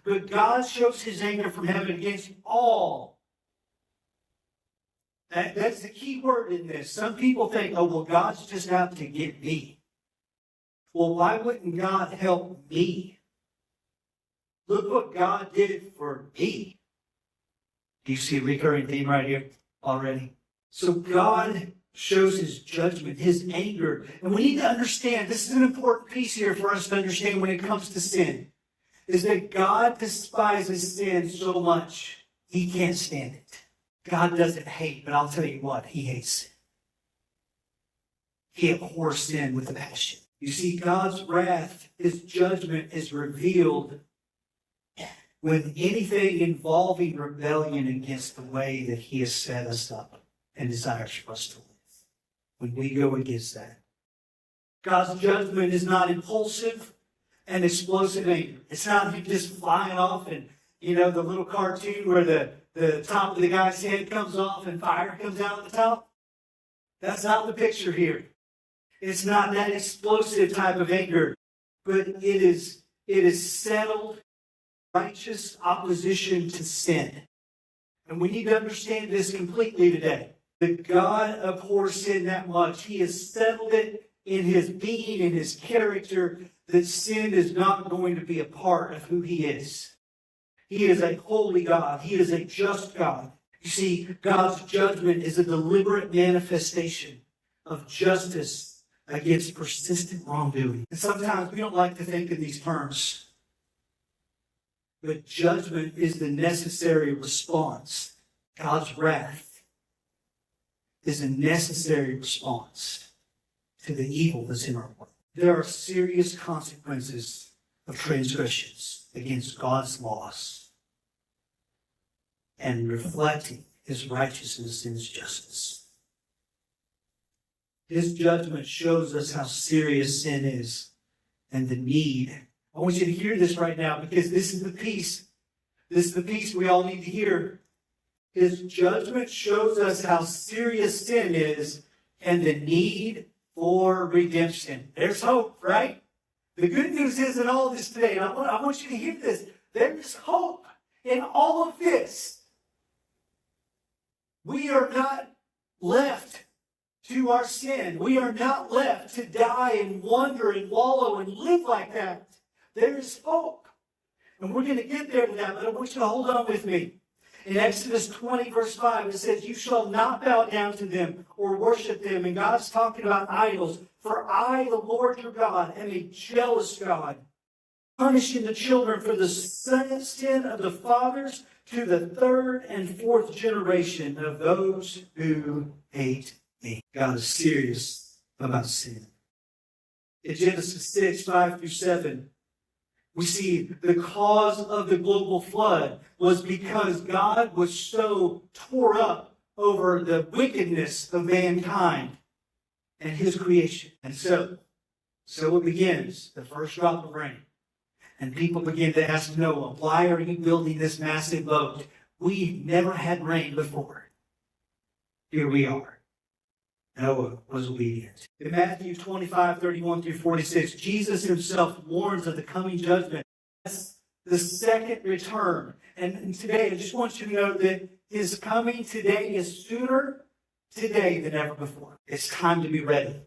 But God shows his anger from heaven against all. That's the key word in this. Some people think, oh, well, God's just out to get me. Well, why wouldn't God help me? Look what God did for me. Do you see a recurring theme right here already? So God shows his judgment, his anger. And we need to understand, this is an important piece here for us to understand when it comes to sin, is that God despises sin so much, he can't stand it. God doesn't hate, but I'll tell you what, he hates sin. He abhors sin with a passion. You see, God's wrath, his judgment is revealed when anything involving rebellion against the way that he has set us up and desires for us to live. When we go against that. God's judgment is not impulsive and explosive anger. It's not you just flying off and, the little cartoon where the top of the guy's head comes off and fire comes out of the top. That's not the picture here. It's not that explosive type of anger, but it is settled, righteous opposition to sin. And we need to understand this completely today. That God abhors sin that much. He has settled it in his being, in his character, that sin is not going to be a part of who he is. He is a holy God. He is a just God. You see, God's judgment is a deliberate manifestation of justice against persistent wrongdoing. And sometimes we don't like to think in these terms. But judgment is the necessary response. God's wrath is a necessary response to the evil that's in our world. There are serious consequences of transgressions against God's laws and reflecting his righteousness and his justice. His judgment shows us how serious sin is and the need. I want you to hear this right now because this is the piece. This is the piece we all need to hear. His judgment shows us how serious sin is and the need for redemption. There's hope, right? The good news is in all of this today, and I want you to hear this, there is hope in all of this. We are not left to our sin. We are not left to die and wander and wallow and live like that. There is hope. And we're going to get there to that, but I want you to hold on with me. In Exodus 20, verse 5, it says, "You shall not bow down to them or worship them." And God's talking about idols. "For I, the Lord your God, am a jealous God, punishing the children for the sin of the fathers to the third and fourth generation of those who hate me." God is serious about sin. In Genesis 6, 5 through 7, we see the cause of the global flood was because God was so tore up over the wickedness of mankind and his creation. And so it begins, the first drop of rain. And people begin to ask Noah, "Why are you building this massive boat? We never had rain before." Here we are. Noah was obedient. In Matthew 25, 31 through 46, Jesus himself warns of the coming judgment. That's the second return. And today, I just want you to know that his coming today is sooner today than ever before. It's time to be ready.